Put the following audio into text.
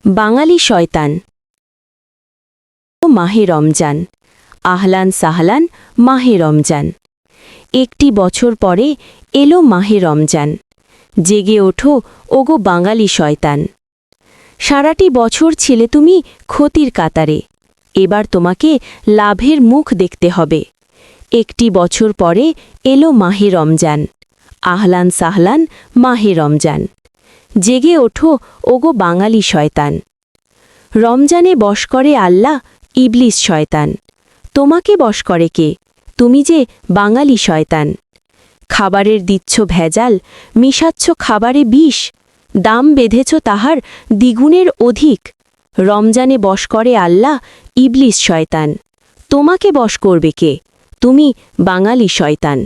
বাঙালি শয়তান। মাহে রমজান। আহলান সাহলান মাহে রমজান। একটি বছর পরে এলো মাহে রমজান। জেগে ওঠো ওগো বাঙালি শয়তান। সারাটি বছর ছিলে তুমি ক্ষতির কাতারে, এবার তোমাকে লাভের মুখ দেখতে হবে। একটি বছর পরে এলো মাহে রমজান। আহলান সাহলান মাহে রমজান। জেগে ওঠো ওগো বাঙালি শয়তান। রমজানে বশ করে আল্লাহ ইবলিস শয়তান। তোমাকে বশ করে কে? তুমি যে বাঙালি শয়তান। খাবারের দিচ্ছ ভেজাল, মিশাচ্ছ খাবারে বিষ, দাম বেঁধেছ তাহার দ্বিগুণের অধিক। রমজানে বশ করে আল্লাহ ইবলিস শয়তান। তোমাকে বশ করবে কে? তুমি বাঙালি শয়তান।